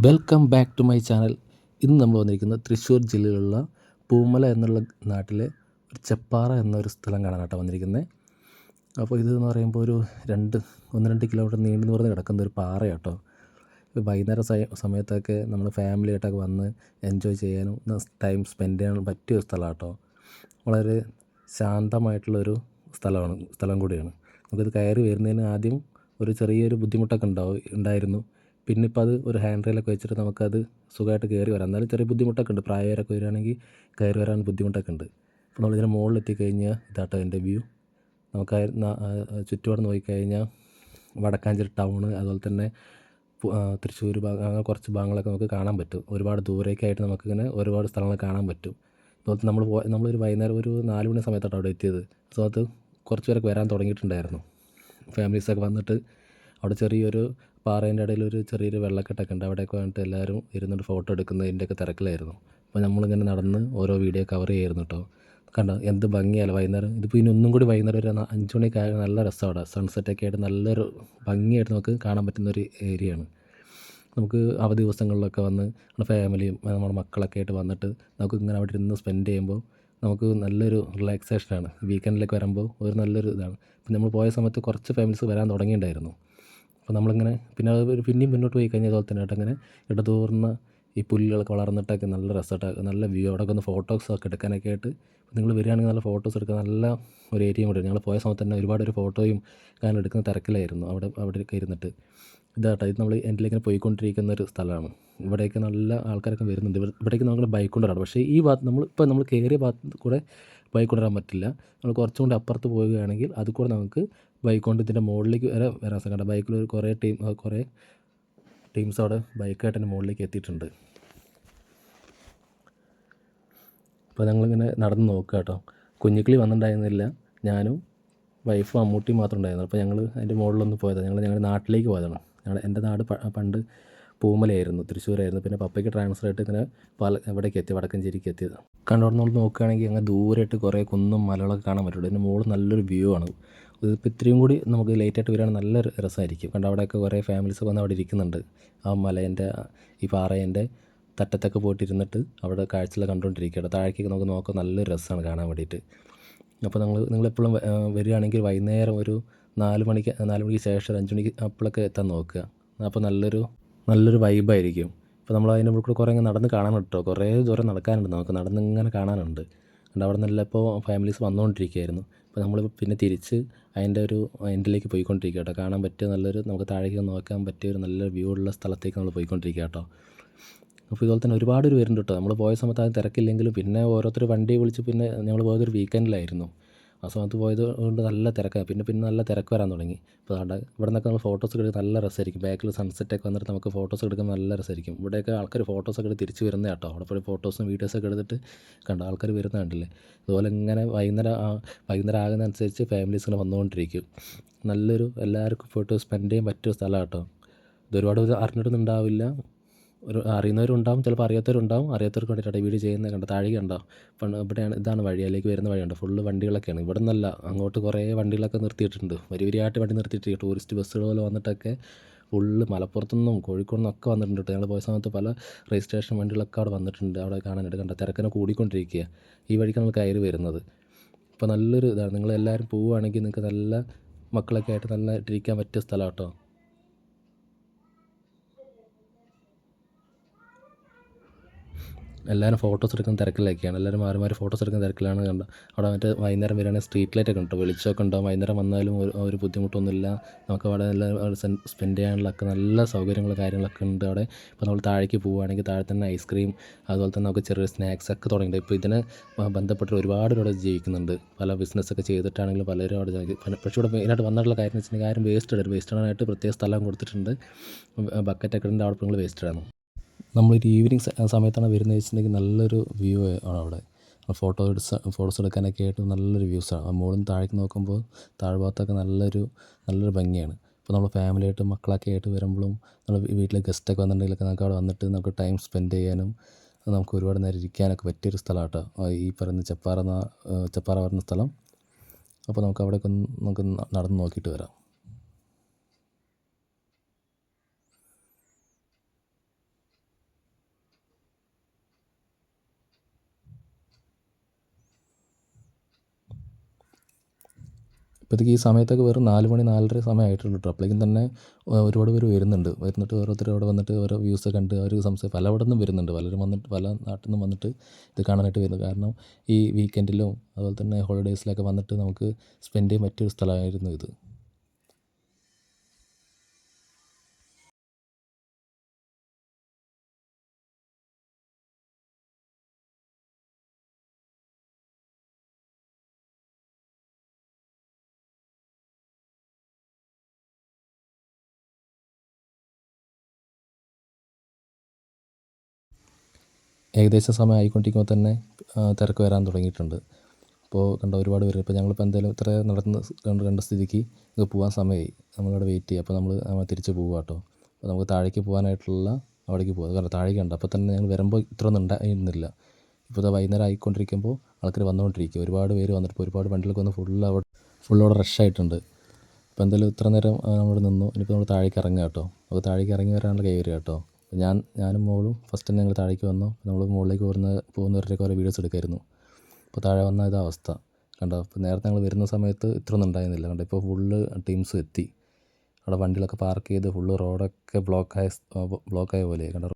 Welcome back to my channel. ഇന്ന് നമ്മൾ വന്നിരിക്കുന്നത് തൃശ്ശൂർ ജില്ലയിലുള്ള പൂമല എന്നുള്ള നാട്ടിലെ ഒരു ചെപ്പാറ എന്നൊരു സ്ഥലം കാണാനായിട്ടാണ് വന്നിരിക്കുന്നത്. അപ്പോൾ ഇതെന്ന് പറയുമ്പോൾ ഒരു 1-2 കിലോമീറ്റർ നീണ്ടു നിവർന്ന് കിടക്കുന്ന ഒരു പാറയാട്ടോ. വൈകുന്നേരം സമയത്തൊക്കെ നമ്മൾ ഫാമിലിയായിട്ടൊക്കെ വന്ന് എൻജോയ് ചെയ്യാനും ടൈം സ്പെൻഡ് ചെയ്യാനും പറ്റിയ ഒരു സ്ഥലമാട്ടോ. വളരെ ശാന്തമായിട്ടുള്ളൊരു സ്ഥലം കൂടിയാണ്. നമുക്കിത് കയറി വരുന്നതിന് ആദ്യം ഒരു ചെറിയൊരു ബുദ്ധിമുട്ടൊക്കെ ഉണ്ടായിരുന്നു. പിന്നെ ഇപ്പോൾ അത് ഒരു ഹാൻഡ് റെയിലൊക്കെ വെച്ചിട്ട് നമുക്കത് സുഖമായിട്ട് കയറി വരാം. എന്നാലും ചെറിയ ബുദ്ധിമുട്ടൊക്കെ ഉണ്ട്. പ്രായമായവരൊക്കെ വരികയാണെങ്കിൽ കയറി വരാൻ ബുദ്ധിമുട്ടൊക്കെ ഉണ്ട്. അപ്പോൾ നമ്മളിതിൻ്റെ മുകളിലെത്തി കഴിഞ്ഞാൽ ഇതാട്ടോ എൻ്റെ വ്യൂ. നമുക്ക് ചുറ്റുപാട് നോക്കിക്കഴിഞ്ഞാൽ വടക്കാഞ്ചേരി ടൗണ്, അതുപോലെ തന്നെ തൃശ്ശൂർ അങ്ങനെ കുറച്ച് ഭാഗങ്ങളൊക്കെ നമുക്ക് കാണാൻ പറ്റും. ഒരുപാട് ദൂരേക്കായിട്ട് നമുക്കിങ്ങനെ ഒരുപാട് സ്ഥലങ്ങൾ കാണാൻ പറ്റും. അതുപോലെ നമ്മളൊരു വൈകുന്നേരം ഒരു 4 മണി സമയത്താണ് അവിടെ എത്തിയത്. സോ അത് കുറച്ച് പേരൊക്കെ വരാൻ തുടങ്ങിയിട്ടുണ്ടായിരുന്നു. ഫാമിലീസൊക്കെ വന്നിട്ട് അവിടെ ചെറിയൊരു പാറേൻ്റെ ഇടയിൽ ഒരു ചെറിയൊരു വെള്ളക്കെട്ടൊക്കെ ഉണ്ട്. അവിടെയൊക്കെ വന്നിട്ട് എല്ലാവരും ഇരുന്നിട്ട് ഫോട്ടോ എടുക്കുന്നതിൻ്റെയൊക്കെ തിരക്കിലായിരുന്നു. അപ്പോൾ നമ്മളിങ്ങനെ നടന്ന് ഓരോ വീഡിയോ കവർ ചെയ്യായിരുന്നു കേട്ടോ. കണ്ടോ എന്ത് ഭംഗിയല്ല വൈകുന്നേരം. ഇതിപ്പോൾ ഇനി ഒന്നും കൂടി വൈകുന്നേരം ഒരു 5 മണിയൊക്കെ ആയ നല്ല രസമാണ് അവിടെ. സൺസെറ്റൊക്കെ ആയിട്ട് നല്ലൊരു ഭംഗിയായിട്ട് നമുക്ക് കാണാൻ പറ്റുന്നൊരു ഏരിയയാണ്. നമുക്ക് അവധി ദിവസങ്ങളിലൊക്കെ വന്ന് നമ്മുടെ ഫാമിലിയും നമ്മുടെ മക്കളൊക്കെ ആയിട്ട് വന്നിട്ട് നമുക്ക് ഇങ്ങനെ അവിടെ ഇരുന്ന് സ്പെൻഡ് ചെയ്യുമ്പോൾ നമുക്ക് നല്ലൊരു റിലാക്സേഷനാണ്. വീക്കെൻഡിലേക്ക് വരുമ്പോൾ ഒരു നല്ലൊരു ഇതാണ്. പിന്നെ നമ്മൾ പോയ സമയത്ത് കുറച്ച് ഫാമിലീസ് വരാൻ തുടങ്ങിയിട്ടുണ്ടായിരുന്നു. അപ്പോൾ നമ്മളിങ്ങനെ പിന്നെ അത് പിന്നെയും മുന്നോട്ട് പോയി കഴിഞ്ഞാൽ അതുപോലെ തന്നെ അങ്ങനെ ഇടതൂർന്ന ഈ പുല്ലുകളൊക്കെ വളർന്നിട്ടൊക്കെ നല്ല രസമായിട്ട് നല്ല വ്യൂ. അവിടെയൊക്കെ ഒന്ന് ഫോട്ടോസൊക്കെ എടുക്കാനൊക്കെ ആയിട്ട് നിങ്ങൾ വരികയാണെങ്കിൽ നല്ല ഫോട്ടോസ് എടുക്കാൻ നല്ല ഒരു ഏരിയയും കൂടെ. ഞങ്ങൾ പോയ സമയത്ത് തന്നെ ഒരുപാട് ഫോട്ടോയും കാരണം എടുക്കുന്ന തിരക്കിലായിരുന്നു അവിടെയൊക്കെ ഇരുന്നിട്ട്. ഇത് നമ്മൾ എൻഡിലേക്ക് പോയിക്കൊണ്ടിരിക്കുന്ന ഒരു സ്ഥലമാണ്. ഇവിടേക്ക് നല്ല ആൾക്കാരൊക്കെ വരുന്നുണ്ട്. ഇവിടേക്ക് നമ്മൾ ബൈക്ക് കൊണ്ടുവരാം. പക്ഷേ ഈ ഭാഗത്ത് നമ്മൾ കയറിയ ഭാഗത്ത് കൂടെ ബൈക്ക് കൊണ്ടുവരാൻ പറ്റില്ല. നമ്മൾ കുറച്ചും കൂടി അപ്പുറത്ത് പോവുകയാണെങ്കിൽ അത് കൂടെ നമുക്ക് ബൈക്ക് കൊണ്ട് ഇതിൻ്റെ മുകളിലേക്ക് വരെ വരാൻ സാധിക്കും. ബൈക്കിൽ കുറേ ടീംസ് അവിടെ ബൈക്കായിട്ട് എൻ്റെ മുകളിലേക്ക് എത്തിയിട്ടുണ്ട്. അപ്പോൾ ഞങ്ങളിങ്ങനെ നടന്ന് നോക്കുക കേട്ടോ. കുഞ്ഞിക്കിളി വന്നിട്ടുണ്ടായിരുന്നില്ല. ഞാനും വൈഫും അമ്മൂട്ടിയും മാത്രം ഉണ്ടായിരുന്നു. അപ്പോൾ ഞങ്ങൾ അതിൻ്റെ മുകളിലൊന്ന് പോയതാണ്. ഞങ്ങളുടെ നാട്ടിലേക്ക് പോയതാണ്. എൻ്റെ നാട് പണ്ട് പൂമലയായിരുന്നു, തൃശ്ശൂരായിരുന്നു. പിന്നെ പപ്പയ്ക്ക് ട്രാൻസ്ഫർ ആയിട്ട് ഇങ്ങനെ ഇവിടേക്ക് എത്തി, വടക്കഞ്ചേരിക്ക് എത്തിയത്. കണ്ടോടെ നമ്മൾ നോക്കുകയാണെങ്കിൽ അങ്ങനെ ദൂരമായിട്ട് കുറേ കുന്നും മലകളൊക്കെ കാണാൻ പറ്റുള്ളൂ. ഇതിൻ്റെ മുകളിൽ നല്ലൊരു വ്യൂ ആണ്. ഇതിപ്പോൾ ഇത്രയും കൂടി നമുക്ക് ലേറ്റായിട്ട് വരികയാണെങ്കിൽ നല്ല രസമായിരിക്കും. കണ്ട അവിടെയൊക്കെ കുറേ ഫാമിലീസ് വന്ന് അവിടെ ഇരിക്കുന്നുണ്ട്. ആ മലേൻ്റെ ഈ പാറേൻ്റെ തട്ടത്തൊക്കെ പോയിട്ട് ഇരുന്നിട്ട് അവിടെ കാഴ്ചകൾ കണ്ടുകൊണ്ടിരിക്കുകയാണ്. താഴേക്ക് നമുക്ക് നോക്കാൻ നല്ലൊരു രസമാണ് കാണാൻ വേണ്ടിയിട്ട്. അപ്പോൾ നിങ്ങളെപ്പോഴും വരികയാണെങ്കിൽ വൈകുന്നേരം ഒരു 4 മണിക്ക് ശേഷം ഒരു 5 മണിക്ക് അപ്പോഴൊക്കെ എത്താൻ നോക്കുക. അപ്പോൾ നല്ലൊരു വൈബായിരിക്കും. അപ്പോൾ നമ്മൾ അതിൻ്റെ മുകളിൽ കുറേ ഇങ്ങനെ നടന്ന് കാണാനുണ്ട് കേട്ടോ. കുറേ ദൂരം നടക്കാനുണ്ട്, നമുക്ക് നടന്നിങ്ങനെ കാണാനുണ്ട്. അതുകൊണ്ട് അവിടെ നിന്നെല്ലാം ഇപ്പോൾ ഫാമിലീസ് വന്നുകൊണ്ടിരിക്കുകയായിരുന്നു. അപ്പോൾ നമ്മൾ പിന്നെ തിരിച്ച് അതിൻ്റെ ഒരു എൻഡിലേക്ക് പോയിക്കൊണ്ടിരിക്കുക കേട്ടോ. കാണാൻ പറ്റിയ നമുക്ക് താഴേക്ക് നോക്കാൻ പറ്റിയ ഒരു നല്ല വ്യൂ ഉള്ള സ്ഥലത്തേക്ക് നമ്മൾ പോയിക്കൊണ്ടിരിക്കുക കേട്ടോ. അപ്പോൾ ഇതുപോലെ തന്നെ ഒരുപാട് പേര് വരുന്നുണ്ട് കേട്ടോ. നമ്മൾ പോയ സമയത്ത് അത് തിരക്കില്ലെങ്കിലും പിന്നെ ഓരോരുത്തർ വണ്ടി വിളിച്ച് പിന്നെ ഞങ്ങൾ പോയതൊരു വീക്കെൻഡിലായിരുന്നു. ആ സമയത്ത് പോയത് കൊണ്ട് നല്ല തിരക്കാണ്. പിന്നെ നല്ല തിരക്ക് വരാൻ തുടങ്ങി. അപ്പോൾ ഇവിടെ നിന്നൊക്കെ നമ്മൾ ഫോട്ടോസ് എടുക്കാൻ നല്ല രസമായിരിക്കും. ബാക്കിൽ സൺസെറ്റൊക്കെ വന്നിട്ട് നമുക്ക് ഫോട്ടോസ് എടുക്കാൻ നല്ല രസമായിരിക്കും. ഇവിടെയൊക്കെ ആൾക്കാർ ഫോട്ടോസൊക്കെ എടുത്ത് തിരിച്ച് വരുന്നത് കേട്ടോ. അവിടെ പോയി ഫോട്ടോസും വീഡിയോസൊക്കെ എടുത്തിട്ട് കണ്ട ആൾക്കാർ വരുന്നത് കണ്ടില്ലേ. അതുപോലെ ഇങ്ങനെ വൈകുന്നേരം ആകുന്നതനുസരിച്ച് ഫാമിലീസ് ഇങ്ങനെ വന്നുകൊണ്ടിരിക്കും. എല്ലാവർക്കും പോയിട്ട് സ്പെൻഡ് ചെയ്യാൻ പറ്റിയ സ്ഥലം കേട്ടോ. ഇതൊരുപാട് അറിഞ്ഞിട്ടൊന്നും അറിയുന്നവരുണ്ടാവും, ചിലപ്പോൾ അറിയാത്തവരുണ്ടാവും. അറിയാത്തവർക്ക് വേണ്ടിയിട്ടാണ് വീഡിയോ ചെയ്യുന്നത്. കണ്ട താഴെ കണ്ടോ, ഇതാണ് വഴി, അതിലേക്ക് വരുന്ന വഴിയുണ്ട്. ഫുള്ള് വണ്ടികളൊക്കെയാണ്. ഇവിടെ നിന്നല്ല, അങ്ങോട്ട് കുറേ വണ്ടികളൊക്കെ നിർത്തിയിട്ടുണ്ട്. വരിവരിയായിട്ട് വണ്ടി നിർത്തിയിട്ട് ടൂറിസ്റ്റ് ബസ്സുകൾ പോലെ വന്നിട്ടൊക്കെ ഫുള്ള് മലപ്പുറത്തുനിന്നും കോഴിക്കോട് നിന്നൊക്കെ വന്നിട്ടുണ്ട് കേട്ടോ. ഞങ്ങൾ പോയ സമയത്ത് പല രജിസ്ട്രേഷൻ വണ്ടികളൊക്കെ അവിടെ വന്നിട്ടുണ്ട്. അവിടെ കാണാനായിട്ട് കണ്ട തിരക്കിനെ കൂടിക്കൊണ്ടിരിക്കുക. ഈ വഴിക്ക് നമ്മൾ കയറി വരുന്നത്. അപ്പോൾ നല്ലൊരു ഇതാണ്. നിങ്ങളെല്ലാവരും പോവുകയാണെങ്കിൽ നിങ്ങൾക്ക് നല്ല മക്കളൊക്കെ ആയിട്ട് നല്ല ഇരിക്കാൻ പറ്റിയ സ്ഥലം കേട്ടോ. എല്ലാവരും ഫോട്ടോസ് എടുക്കുന്ന തിരക്കിലൊക്കെയാണ്. എല്ലാവരും മാറി ഫോട്ടോസ് എടുക്കുന്ന തിരക്കിലാണ്. കണ്ട അവിടെ വൈകുന്നേരം വരികയാണെങ്കിൽ സ്ട്രീറ്റ് ലൈറ്റൊക്കെ ഉണ്ട്, വെളിച്ചമൊക്കെ ഉണ്ടാവും. വൈകുന്നേരം വന്നാലും ഒരു ബുദ്ധിമുട്ടൊന്നുമില്ല. നമുക്ക് അവിടെ എല്ലാവരും സ്പെൻഡ് ചെയ്യാനുള്ളൊക്കെ നല്ല സൗകര്യങ്ങളും കാര്യങ്ങളൊക്കെ ഉണ്ട് അവിടെ. ഇപ്പോൾ നമ്മൾ താഴേക്ക് പോവുകയാണെങ്കിൽ താഴെ തന്നെ ഐസ്ക്രീം, അതുപോലെ തന്നെ നമുക്ക് ചെറിയ സ്നാക്സ് ഒക്കെ തുടങ്ങിയിട്ട് ഇപ്പോൾ ഇതിനെ ബന്ധപ്പെട്ട് ഒരുപാട് ഇവിടെ ജീവിക്കുന്നുണ്ട്. പല ബിസിനസ്സൊക്കെ ചെയ്തിട്ടാണെങ്കിലും പലരും അവിടെ പക്ഷേ ഇവിടെ മെയിനായിട്ട് വന്നിട്ടുള്ള കാര്യം എന്ന് വെച്ചിട്ടുണ്ടെങ്കിൽ ആരും വേസ്റ്റ് ഇടാനായിട്ട് പ്രത്യേക സ്ഥലം കൊടുത്തിട്ടുണ്ട്. ബക്കറ്റൊക്കെ ഉണ്ട്, അവിടെ നിങ്ങൾ വേസ്റ്റ് ഇടണം. നമ്മളൊരു ഈവനിങ് സമയത്താണ് വരുന്നത് വെച്ചിട്ടുണ്ടെങ്കിൽ നല്ലൊരു വ്യൂ ആണ് അവിടെ. ഫോട്ടോസ് എടുക്കാനൊക്കെ ആയിട്ട് നല്ലൊരു വ്യൂസാണ്. മുകളിൽ നിന്ന് താഴേക്ക് നോക്കുമ്പോൾ താഴ്ഭാഗത്തൊക്കെ നല്ലൊരു ഭംഗിയാണ്. ഇപ്പോൾ നമ്മൾ ഫാമിലിയായിട്ട് മക്കളൊക്കെ ആയിട്ട് വരുമ്പോഴും നമ്മൾ വീട്ടിൽ ഗസ്റ്റൊക്കെ വന്നിട്ടുണ്ടെങ്കിലൊക്കെ നമുക്ക് അവിടെ വന്നിട്ട് നമുക്ക് ടൈം സ്പെൻഡ് ചെയ്യാനും നമുക്ക് ഒരുപാട് നേരം ഇരിക്കാനൊക്കെ പറ്റിയൊരു സ്ഥലമാണ് കേട്ടോ ഈ പറയുന്ന ചെപ്പാറ പറയുന്ന സ്ഥലം. അപ്പോൾ നമുക്ക് അവിടെയൊക്കെ നമുക്ക് നടന്ന് നോക്കിയിട്ട് വരാം. ഇപ്പോഴത്തേക്ക് ഈ സമയത്തൊക്കെ വെറും 4 മണി 4:30 സമയമായിട്ടുള്ളൂ കേട്ടോ. അപ്പോഴേക്കും തന്നെ ഒരുപാട് പേര് വരുന്നിട്ട് ഓരോരുത്തർ അവിടെ വന്നിട്ട് ഓരോ വ്യൂസ് കണ്ട് അവർ പലവിടെ നിന്നും വരുന്നുണ്ട്. പലരും വന്നിട്ട് പല നാട്ടിൽ നിന്നും വന്നിട്ട് ഇത് കാണാനായിട്ട് വരുന്നു. കാരണം ഈ വീക്കെൻഡിലും അതുപോലെ തന്നെ ഹോളിഡേയ്സിലൊക്കെ വന്നിട്ട് നമുക്ക് സ്പെൻഡ് ചെയ്യാൻ പറ്റിയൊരു സ്ഥലമായിരുന്നു ഇത്. ഏകദേശം സമയം ആയിക്കൊണ്ടിരിക്കുമ്പോൾ തന്നെ തിരക്ക് വരാൻ തുടങ്ങിയിട്ടുണ്ട്. അപ്പോൾ കണ്ട ഒരുപാട് പേര്. ഇപ്പോൾ ഞങ്ങളിപ്പോൾ എന്തായാലും ഇത്ര നടന്ന് കണ്ട സ്ഥിതിക്ക് ഇത് പോകാൻ സമയമായി. നമ്മളിവിടെ വെയിറ്റ് ചെയ്യുക. അപ്പോൾ നമ്മൾ തിരിച്ച് പോവുക കേട്ടോ. അപ്പോൾ നമുക്ക് താഴേക്ക് പോകാനായിട്ടുള്ള അവിടേക്ക് പോകാം. കാരണം താഴേക്ക് ഉണ്ട്. അപ്പോൾ തന്നെ ഞങ്ങൾ വരുമ്പോൾ ഇത്രയൊന്നും ഉണ്ടായിരുന്നില്ല. ഇപ്പോൾ ഇത് വൈകുന്നേരം ആയിക്കൊണ്ടിരിക്കുമ്പോൾ ആൾക്കാർ വന്നുകൊണ്ടിരിക്കുക. ഒരുപാട് പേര് വന്നിട്ട് ഇപ്പോൾ ഒരുപാട് വണ്ടികളൊക്കെ വന്ന് ഫുൾ അവിടെ റഷായിട്ടുണ്ട്. അപ്പോൾ എന്തായാലും ഇത്ര നേരം നമ്മൾ നിന്നു. ഇനിയിപ്പോൾ നമ്മൾ താഴേക്ക് ഇറങ്ങുക കേട്ടോ. അപ്പോൾ താഴേക്ക് ഇറങ്ങി വരാനുള്ള കൈ വരിക കേട്ടോ. ഞാനും മോളും ഫസ്റ്റ് തന്നെ ഞങ്ങൾ താഴേക്ക് വന്നു. നമ്മൾ മുകളിലേക്ക് പോകുന്നവരുടെയൊക്കെ ഓരോ വീഡിയോസ് എടുക്കായിരുന്നു. അപ്പോൾ താഴെ വന്ന ഇതാ അവസ്ഥ കണ്ടോ. അപ്പോൾ നേരത്തെ ഞങ്ങൾ വരുന്ന സമയത്ത് ഇത്രയൊന്നും ഉണ്ടായിരുന്നില്ല കണ്ടോ. ഇപ്പോൾ ഫുള്ള് ടീംസും എത്തി. അവിടെ വണ്ടികളൊക്കെ പാർക്ക് ചെയ്ത് ഫുള്ള് റോഡൊക്കെ ബ്ലോക്കായ പോലെ കണ്ടോ.